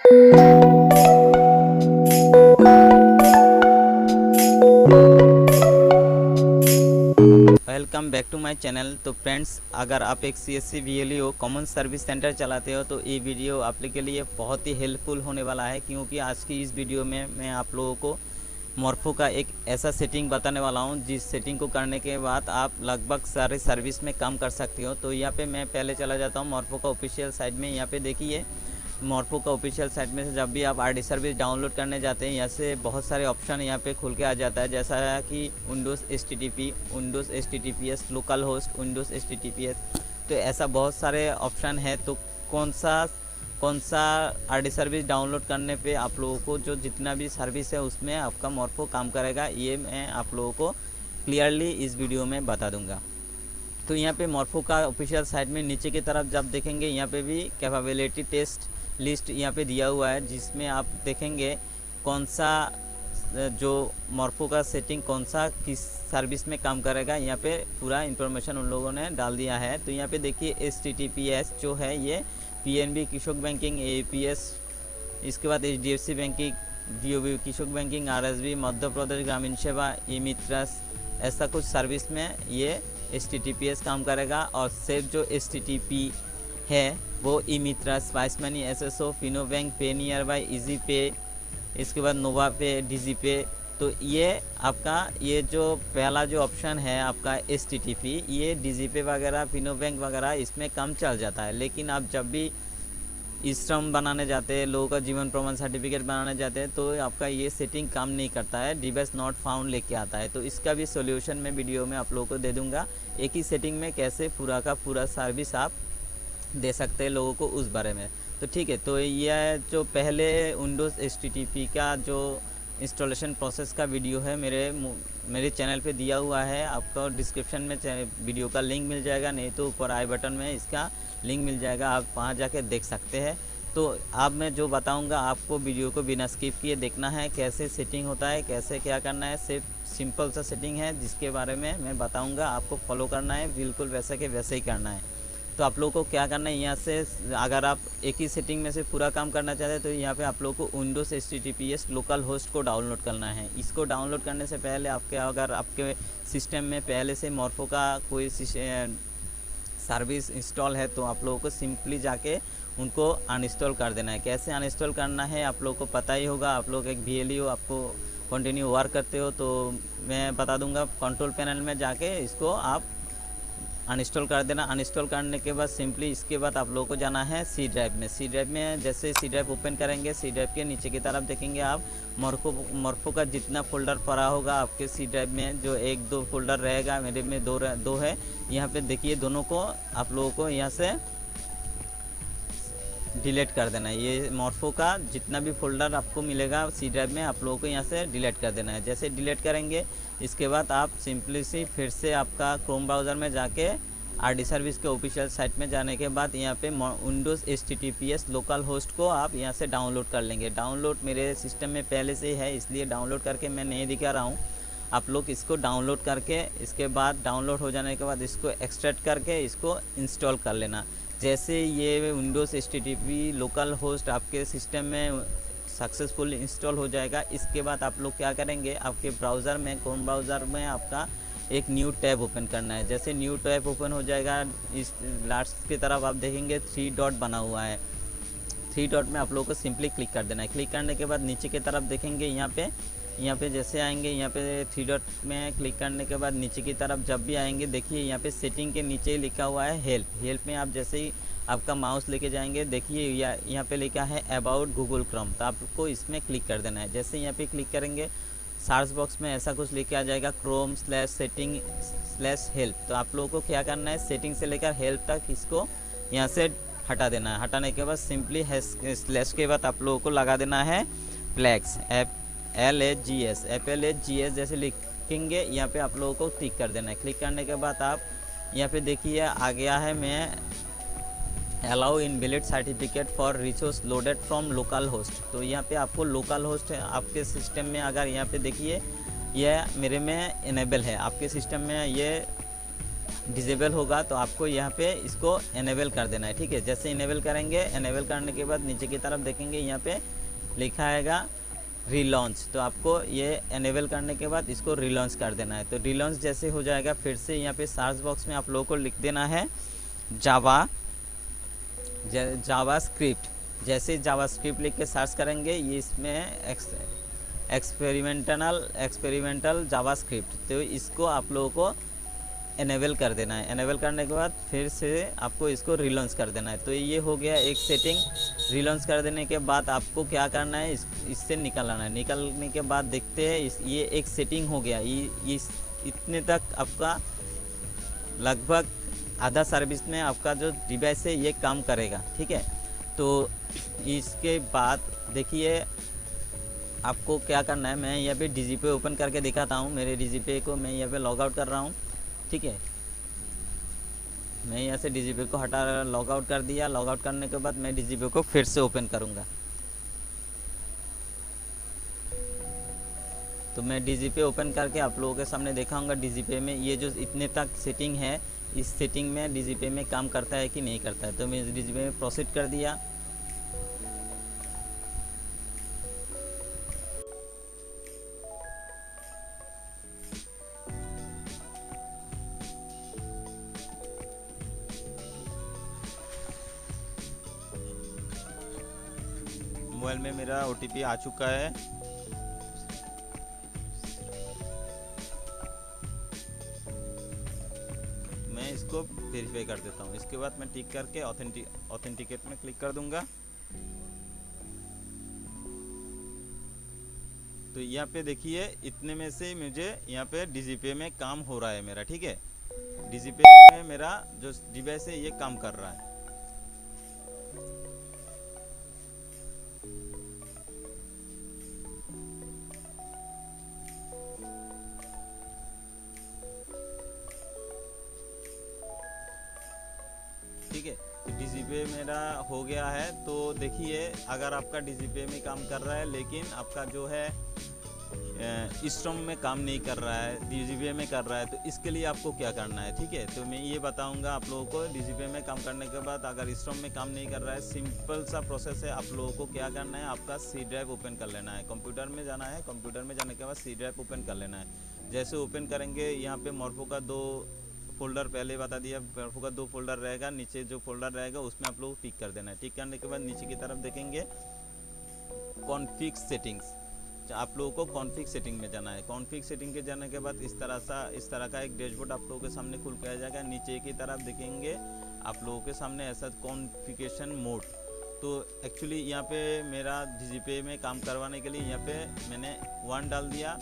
Welcome back to my channel. तो friends, अगर आप एक CSC VLEO common service centre चलाते हो तो ये वीडियो आप लोग के लिए बहुत ही हेल्पफुल होने वाला है, क्योंकि आज की इस वीडियो में मैं आप लोगों को मॉर्फो का एक ऐसा सेटिंग बताने वाला हूं जिस सेटिंग को करने के बाद आप लगभग सारे सर्विस में काम कर सकते हो। तो यहाँ पे मैं पहले चला जाता हूं मॉर्फो का ऑफिशियल साइट में। यहाँ पे देखिए, मॉर्फो का ऑफिशियल साइट में से जब भी आप RD सर्विस डाउनलोड करने जाते हैं, यहाँ से बहुत सारे ऑप्शन यहाँ पे खुल के आ जाता है, जैसा है कि Windows HTTP, Windows HTTPS, local host, Windows HTTPS। तो ऐसा बहुत सारे ऑप्शन है। तो कौन सा RD सर्विस डाउनलोड करने पे आप लोगों को जो जितना भी सर्विस है उसमें आपका मॉर्फो काम करेगा, ये मैं आप लोगों को क्लियरली इस वीडियो में बता दूंगा। तो यहाँ पे मॉर्फो का ऑफिशियल साइट में नीचे की तरफ जब देखेंगे, यहाँ पे भी कैपेबिलिटी टेस्ट लिस्ट यहाँ पे दिया हुआ है, जिसमें आप देखेंगे कौन सा जो मॉर्फो का सेटिंग कौन सा किस सर्विस में काम करेगा। यहाँ पे पूरा इन्फॉर्मेशन उन लोगों ने डाल दिया है। तो यहाँ पे देखिए HTTPS जो है ये PNB कृषक बैंकिंग, APS, इसके बाद HDFC बैंकिंग, DOB कृषक बैंकिंग, RSB मध्य प्रदेश ग्रामीण सेवा, ई-मित्रास, ऐसा कुछ सर्विस में ये HTTPS काम करेगा। और सिर्फ जो HTTP है वो eMitras, spice money, SSO, Fino bank, pay nearby, easy pay, इसके बाद नोवा पे, डिजी पे। तो ये आपका ये जो पहला जो ऑप्शन है आपका HTTP, ये डिजी पे वगैरह, फिनो बैंक वगैरह इसमें काम चल जाता है। लेकिन आप जब भी श्रम बनाने जाते हैं, लोगों का जीवन प्रमाण सर्टिफिकेट बनाने जाते हैं, तो आपका ये सेटिंग काम नहीं करता है, डिवाइस नॉट फाउंड लेके आता है। तो इसका भी सोल्यूशन मैं वीडियो में आप लोगों को दे दूंगा, एक ही सेटिंग में कैसे पूरा का पूरा सर्विस आप दे सकते हैं लोगों को, उस बारे में। तो ठीक है, तो यह जो पहले विंडोज़ HTTP का जो इंस्टॉलेशन प्रोसेस का वीडियो है मेरे चैनल पे दिया हुआ है। आपको डिस्क्रिप्शन में वीडियो का लिंक मिल जाएगा, नहीं तो ऊपर आई बटन में इसका लिंक मिल जाएगा, आप वहाँ जाके देख सकते हैं। तो अब मैं जो बताऊंगा आपको वीडियो को बिना स्किप किए देखना है, कैसे सेटिंग होता है, कैसे क्या करना है। सिर्फ सिंपल सा सेटिंग है जिसके बारे में मैं बताऊँगा, आपको फॉलो करना है, बिल्कुल वैसे के वैसे ही करना है। तो आप लोगों को क्या करना है, यहाँ से अगर आप एक ही सेटिंग में से पूरा काम करना चाहते हैं तो यहाँ पे आप लोगों को विंडोज़ HTTPS लोकल होस्ट को डाउनलोड करना है। इसको डाउनलोड करने से पहले अगर आपके सिस्टम में पहले से मॉर्फो का कोई सर्विस इंस्टॉल है तो आप लोगों को सिंपली जाके उनको अनइंस्टॉल कर देना है। कैसे अनइंस्टॉल करना है आप लोगों को पता ही होगा, आप लोग एक VLEO आपको कंटिन्यू वर्क करते हो, तो मैं बता दूँगा। कंट्रोल पैनल में जाके इसको आप अनइंस्टॉल कर देना। अनइंस्टॉल करने के बाद सिंपली इसके बाद आप लोगों को जाना है C ड्राइव में। C ड्राइव में जैसे C ड्राइव ओपन करेंगे, C ड्राइव के नीचे की तरफ देखेंगे आप मॉर्फो का जितना फोल्डर पड़ा होगा आपके C ड्राइव में, जो 1-2 फोल्डर रहेगा, मेरे में दो है। यहाँ पे देखिए, दोनों को आप लोगों को यहाँ से डिलीट कर देना है। ये मॉर्फो का जितना भी फोल्डर आपको मिलेगा C ड्राइव में, आप लोगों को यहाँ से डिलीट कर देना है। जैसे डिलीट करेंगे, इसके बाद आप सिंपली सी फिर से आपका क्रोम ब्राउज़र में जाके RD सर्विस के ऑफिशियल साइट में जाने के बाद यहाँ पे विंडोज़ HTTPS लोकल होस्ट को आप यहाँ से डाउनलोड कर लेंगे। डाउनलोड मेरे सिस्टम में पहले से ही है, इसलिए डाउनलोड करके मैं नहीं दिखा रहा हूँ। आप लोग इसको डाउनलोड करके इसके बाद डाउनलोड हो जाने के बाद इसको एक्सट्रैक्ट करके इसको इंस्टॉल कर लेना। जैसे ये विंडोज़ HTTP लोकल होस्ट आपके सिस्टम में सक्सेसफुल इंस्टॉल हो जाएगा, इसके बाद आप लोग क्या करेंगे, आपके ब्राउज़र में क्रोम ब्राउज़र में आपका एक न्यू टैब ओपन करना है। जैसे न्यू टैब ओपन हो जाएगा, इस लास्ट की तरफ आप देखेंगे 3 डॉट बना हुआ है। 3 डॉट में आप लोगों को सिंपली क्लिक कर देना है। क्लिक करने के बाद नीचे की तरफ देखेंगे, यहाँ पे जैसे आएंगे, यहाँ पे 3 डॉट में क्लिक करने के बाद नीचे की तरफ जब भी आएंगे, देखिए यहाँ पे सेटिंग के नीचे ही लिखा हुआ है हेल्प में आप जैसे ही आपका माउस लेके जाएंगे, देखिए यहाँ पे लिखा है अबाउट गूगल क्रोम, तो आपको इसमें क्लिक कर देना है। जैसे यहाँ पे क्लिक करेंगे, सर्च बॉक्स में ऐसा कुछ लिखा आ जाएगा chrome/setting/help। तो आप लोगों को क्या करना है, सेटिंग से लेकर हेल्प तक इसको यहाँ से हटा देना है। हटाने के बाद सिंपली स्लैश के बाद आप लोगों को लगा देना है फ्लैग्स, FLAGS जैसे लिखेंगे, यहाँ पे आप लोगों को क्लिक कर देना है। क्लिक करने के बाद आप यहाँ पे देखिए आ गया है, मैं allow invalid certificate for resource loaded from local host. तो यहाँ पे आपको लोकल होस्ट है आपके सिस्टम में, अगर यहाँ पे देखिए ये मेरे में इनेबल है, आपके सिस्टम में ये डिजेबल होगा तो आपको यहाँ पे इसको इनेबल कर देना है। ठीक है, जैसे इनेबल करेंगे, इनेबल करने के बाद नीचे की तरफ देखेंगे यहाँ पे लिखा आएगा रीलॉन्च, तो आपको ये इनेबल करने के बाद इसको रीलॉन्च कर देना है। तो रीलॉन्च जैसे हो जाएगा, फिर से यहाँ पे सर्च बॉक्स में आप लोगों को लिख देना है जावा स्क्रिप्ट। जैसे जावा स्क्रिप्ट लिख के सर्च करेंगे, ये इसमें एक्सपेरिमेंटल जावा स्क्रिप्ट, तो इसको आप लोगों को इनेबल कर देना है। इनेबल करने के बाद फिर से आपको इसको रीलॉन्च कर देना है। तो ये हो गया एक सेटिंग। रीलॉन्च कर देने के बाद आपको क्या करना है, इससे निकल आना है। निकलने के बाद देखते हैं ये एक सेटिंग हो गया। ये इतने तक आपका लगभग आधा सर्विस में आपका जो डिवाइस है ये काम करेगा। ठीक है, तो इसके बाद देखिए आपको क्या करना है। मैं यहाँ पे डीजीपे ओपन करके दिखाता हूँ। मेरे डीजीपे को मैं यहाँ पे लॉग आउट कर रहा हूँ। ठीक है, मैं यहाँ से डीजीपे को हटा लॉग आउट कर दिया। लॉग आउट करने के बाद मैं डीजीपे को फिर से ओपन करूँगा। तो मैं डीजीपे ओपन करके आप लोगों के सामने दिखाऊंगा डीजीपे में ये जो इतने तक सेटिंग है, इस सेटिंग में डीजीपे में काम करता है कि नहीं करता है। तो मैं डीजीपे में प्रोसीड कर दिया। मोबाइल में मेरा OTP आ चुका है। मैं इसको वेरीफाई कर देता हूँ। इसके बाद मैं टिक करके ऑथेंटिकेट में क्लिक कर दूंगा। तो यहाँ पे देखिए इतने में से मुझे यहाँ पे डीजीपे में काम हो रहा है मेरा। ठीक है, डीजीपे में मेरा जो डिवाइस है ये काम कर रहा है। ठीक है, तो डीजीपे मेरा हो गया है। तो देखिए अगर आपका डीजीपे में काम कर रहा है लेकिन आपका जो है स्ट्रॉम में काम नहीं कर रहा है, डीजीपे में कर रहा है, तो इसके लिए आपको क्या करना है। ठीक है, तो मैं ये बताऊंगा आप लोगों को। डीजीपे में काम करने के बाद अगर स्ट्रॉम में काम नहीं कर रहा है, सिंपल सा प्रोसेस है। आप लोगों को क्या करना है, आपका सी ड्राइव ओपन कर लेना है। कंप्यूटर में जाना है, कंप्यूटर में जाने के बाद सी ड्राइव ओपन कर लेना है। जैसे ओपन करेंगे, यहाँ पे मॉर्फो का 2 फोल्डर पहले बता दिया, मॉर्फो का 2 फोल्डर रहेगा। नीचे जो फोल्डर रहेगा उसमें आप लोग टिक कर देना है। टिक करने के बाद नीचे की तरफ देखेंगे कॉन्फ़िग सेटिंग्स, आप लोगों को कॉन्फ़िग सेटिंग में जाना है। कॉन्फ़िग सेटिंग के जाने के बाद इस तरह का एक डैशबोर्ड आप लोगों के सामने खुल के आ जाएगा। नीचे की तरफ देखेंगे आप लोगों के सामने ऐसा कॉन्फ़िगरेशन मोड। तो एक्चुअली यहाँ पे मेरा डीजीपे में काम करवाने के लिए यहाँ पे मैंने 1 डाल दिया।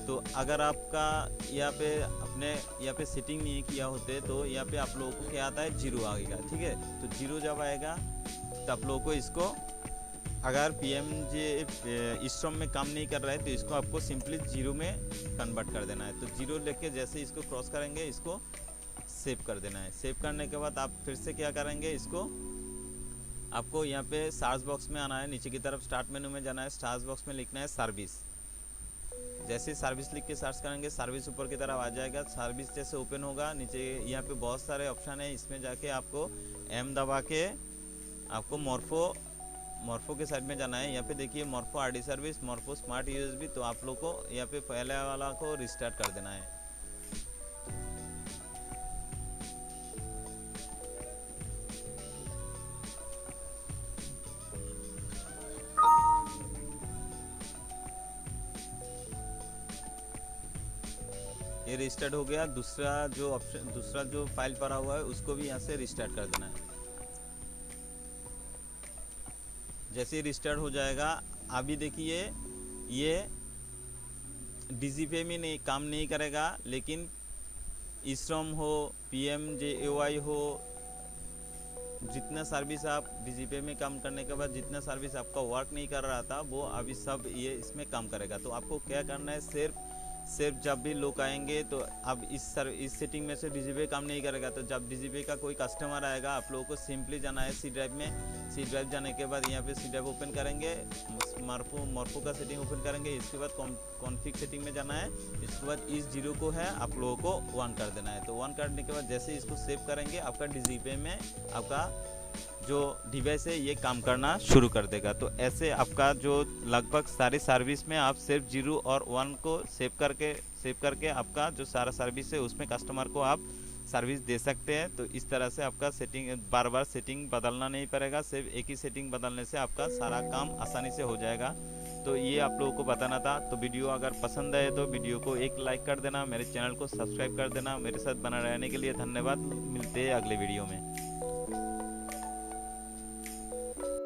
तो अगर आपका यहाँ पे सेटिंग नहीं किया होते तो यहाँ पे आप लोगों को क्या आता है, 0 आएगा। ठीक है, तो 0 जब आएगा तो आप लोगों को इसको, अगर PMJ स्ट्रॉम में काम नहीं कर रहा है तो इसको आपको सिंपली 0 में कन्वर्ट कर देना है। तो 0 लेके जैसे इसको क्रॉस करेंगे इसको सेव कर देना है। सेव करने के बाद आप फिर से क्या करेंगे, इसको आपको यहाँ पे सर्च बॉक्स में आना है। नीचे की तरफ स्टार्ट मेनू में जाना है। सर्च बॉक्स में लिखना है सर्विस। जैसे सर्विस लिख के सर्च करेंगे, सर्विस ऊपर की तरफ आ जाएगा। सर्विस जैसे ओपन होगा, नीचे यहाँ पे बहुत सारे ऑप्शन है। इसमें जाके आपको M दबा के आपको मॉर्फो के साइड में जाना है। यहाँ पे देखिए morpho RD service, morpho smart USB। तो आप लोग को यहाँ पे पहले वाला को रिस्टार्ट कर देना है। ये रिस्टार्ट हो गया। दूसरा जो फाइल पड़ा हुआ है उसको भी यहाँ से रिस्टार्ट कर देना है। जैसे रिस्टार्ट हो जाएगा, अभी देखिए ये डीजीपे में काम नहीं करेगा, लेकिन स्ट्रॉम हो, PMJAY हो, जितना सर्विस आप डीजीपे में काम करने के बाद जितना सर्विस आपका वर्क नहीं कर रहा था वो अभी सब ये इसमें काम करेगा। तो आपको क्या करना है, सिर्फ सिर्फ जब भी लोग आएंगे तो अब इस सेटिंग में से डीजीपे काम नहीं करेगा। तो जब डीजीपे का कोई कस्टमर आएगा, आप लोगों को सिंपली जाना है सी ड्राइव में। सी ड्राइव जाने के बाद यहाँ पे सी ड्राइव ओपन करेंगे, मॉर्फो का सेटिंग ओपन करेंगे। इसके बाद कॉन्फ़िग सेटिंग में जाना है। इसके बाद इस जीरो को है आप लोगों को 1 कर देना है। तो 1 करने के बाद जैसे इसको सेव करेंगे, आपका डीजीपे में आपका जो डिवाइस है ये काम करना शुरू कर देगा। तो ऐसे आपका जो लगभग सारी सर्विस में आप सिर्फ 0 और 1 को सेव करके आपका जो सारा सर्विस है उसमें कस्टमर को आप सर्विस दे सकते हैं। तो इस तरह से आपका सेटिंग बार बार सेटिंग बदलना नहीं पड़ेगा। सिर्फ एक ही सेटिंग बदलने से आपका सारा काम आसानी से हो जाएगा। तो ये आप लोगों को बताना था। तो वीडियो अगर पसंद आए तो वीडियो को एक लाइक कर देना, मेरे चैनल को सब्सक्राइब कर देना। मेरे साथ बना रहने के लिए धन्यवाद। मिलते हैं अगले वीडियो में।